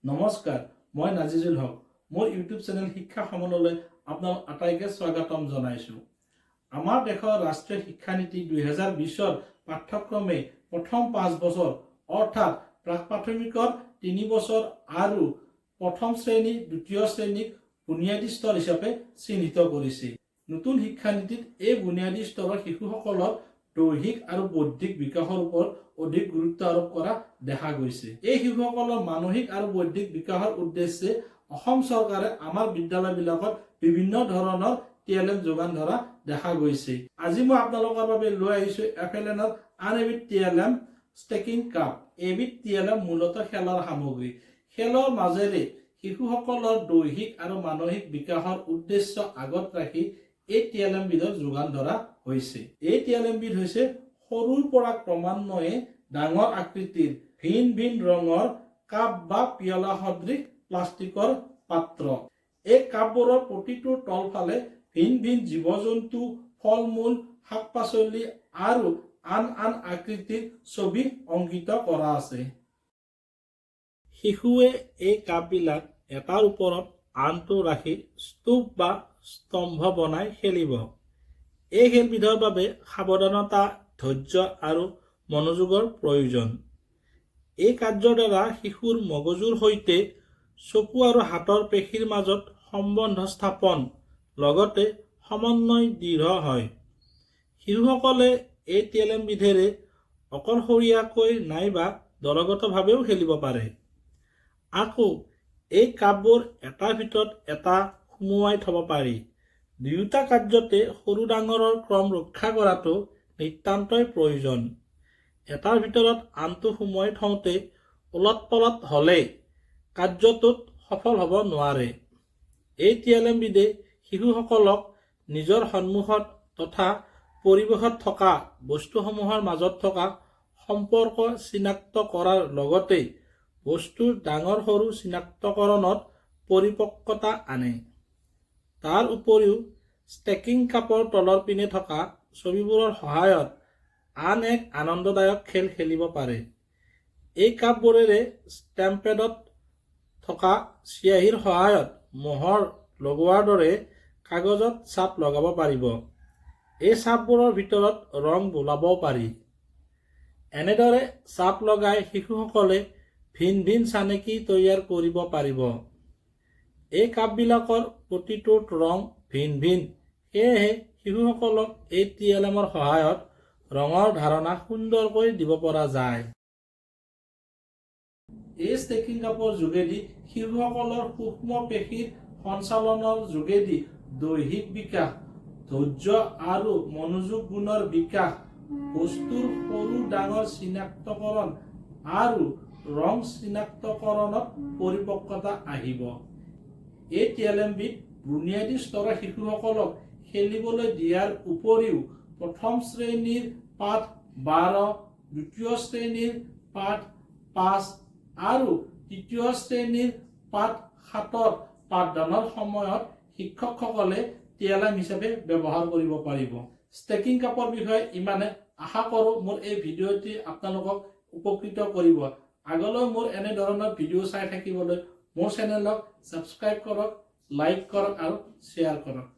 নমস্কাৰ, মই najijul হক। মোৰ ইউটিউব চেনেল শিক্ষা সমললৈ আপোনালোক আটাইকে স্বাগতম জনাইছো। আমাৰ দেশৰ ৰাষ্ট্ৰীয় শিক্ষা নীতি 2020ৰ পাঠ্যক্ৰমে প্ৰথম 5 বছৰ অৰ্থাৎ প্ৰাক প্ৰাথমিকৰ 3 বছৰ আৰু প্ৰথম শ্ৰেণী দ্বিতীয় শ্ৰেণীক বুনিয়াদী স্তৰ হিচাপে চিহ্নিত কৰিছে। নতুন শিক্ষা নীতিত এই বুনিয়াদী স্তৰৰ শিশুসকলৰ দৈহিক আৰু বৌদ্ধিক বিকাশৰ ওপৰত অধিক গুৰুত্ব আৰোপ কৰা দেখা গৈছে। এই শিশুসকলৰ মানসিক আৰু বৌদ্ধিক বিকাশৰ উদ্দেশ্যে অসম চৰকাৰে আমাৰ বিদ্যালয়বিলাকত বিভিন্ন ধৰণৰ TLM যোগান ধৰা দেখা গৈছে। আজি মই আপোনালোকৰ বাবে লৈ আহিছো FLN ৰ আন এবিধ TLM ষ্টেকিং কাপ। এবিধ TLM মূলতঃ খেলৰ সামগ্ৰী। খেলৰ মাজেৰে শিশুসকলৰ দৈহিক আৰু মানসিক বিকাশৰ উদ্দেশ্য আগত ৰাখি এই TLM বিধৰ যোগান ধৰা হৈছে। এই TLM বিধ হৈছে সৰুৰ পৰা ক্ৰমান্বয়ে ডাঙৰ আকৃতিৰ ভিন ভিন ৰঙৰ কাপ বা পিয়লা সদৃশ প্লাষ্টিকৰ পাত্ৰ। এই কাপবোৰৰ প্ৰতিটোৰ তলফালে ভিন ভিন জীৱ-জন্তু, ফল-মূল, শাক-পাচলি আৰু আন আন আকৃতিৰ ছবি অংকিত কৰা আছে। শিশুৱে এই কাপবিলাক এটাৰ ওপৰত আনটো ৰাখি স্তূপ বা স্তম্ভ বনাই খেলিব। এই খেলবিধৰ বাবে সাৱধানতা, ধৈৰ্য আৰু মনোযোগৰ প্ৰয়োজন। এই কাৰ্যৰ দ্বাৰা শিশুৰ মগজুৰ সৈতে চকু আৰু হাতৰ পেশীৰ মাজত সম্বন্ধ স্থাপন লগতে সমন্বয় দৃঢ় হয়। শিশুসকলে এই TLM বিধেৰে অকলশৰীয়াকৈ নাইবা দলগতভাৱেও খেলিব পাৰে। আকৌ এই কাপবোৰ এটাৰ ভিতৰত এটা সুমুৱাই থব পাৰি। দুয়োটা কাৰ্যতে সৰু ডাঙৰৰ ক্ৰম ৰক্ষা কৰাটো নিতান্তই প্ৰয়োজন। এটাৰ ভিতৰত আনটো সুমুৱাই থওঁতে ওলট-পলট হ'লে কাৰ্যটোত সফল হ'ব নোৱাৰে। এই TLM বিধে শিশুসকলক নিজৰ সন্মুখত তথা পৰিৱেশত থকা বস্তুসমূহৰ মাজত থকা সম্পৰ্ক চিনাক্ত কৰাৰ লগতে বস্তুৰ ডাঙৰ সৰু চিনাক্তকৰণত পৰিপক্কতা আনে। তাৰ উপৰিও ষ্টেকিং কাপৰ তলৰ পিনে থকা ছবিবোৰৰ সহায়ত আন এক আনন্দদায়ক খেল খেলিব পাৰে। এই কাপবোৰেৰে ষ্টেম্পেডত থকা চিয়াহীৰ সহায়ত মোহৰ লগোৱাৰ দৰে কাগজত ছাপ লগাব পাৰিব। এই ছাপবোৰৰ ভিতৰত ৰং বোলাবও পাৰি। এনেদৰে ছাপ লগাই শিশুসকলে ভিন ভিন চানেকি তৈয়াৰ কৰিব পাৰিব। এই কাপবিলাকৰ প্ৰতিটোত ৰং ভিন ভিন, সেয়েহে শিশুসকলক এই TLMৰ সহায়ত ৰঙৰ ধাৰণা সুন্দৰকৈ দিব পৰা যায়। এই ষ্টেকিং কাপৰ যোগেদি শিশুসকলৰ সূক্ষ্ম পেশীৰ সঞ্চালনৰ যোগেদি দৈহিক বিকাশ, ধৈৰ্য আৰু মনোযোগ গুণৰ বিকাশ, বস্তুৰ সৰু ডাঙৰ চিনাক্তকৰণ আৰু ৰং চিনাক্তকৰণত পৰিপক্কতা আহিব। এই TLM বিধ বুনিয়াদী স্তৰৰ শিশুসকলক খেলিবলৈ দিয়াৰ উপৰিও প্ৰথম শ্ৰেণীৰ পাঠ 12, দ্বিতীয় শ্ৰেণীৰ পাঠ 5 আৰু তৃতীয় শ্ৰেণীৰ পাঠ 7ৰ পাঠদানৰ সময়ত শিক্ষকসকলে TLM হিচাপে ব্যৱহাৰ কৰিব পাৰিব। ষ্টেকিং কাপৰ বিষয়ে ইমানে। আশা কৰোঁ মোৰ এই ভিডিঅ'টি আপোনালোকক উপকৃত কৰিব। আগলৈ মোৰ এনে ধৰণৰ ভিডিঅ' চাই থাকিবলৈ মোৰ চেনেলক ছাবস্ক্ৰাইব কৰক, লাইক কৰক আৰু শ্বেয়াৰ কৰক।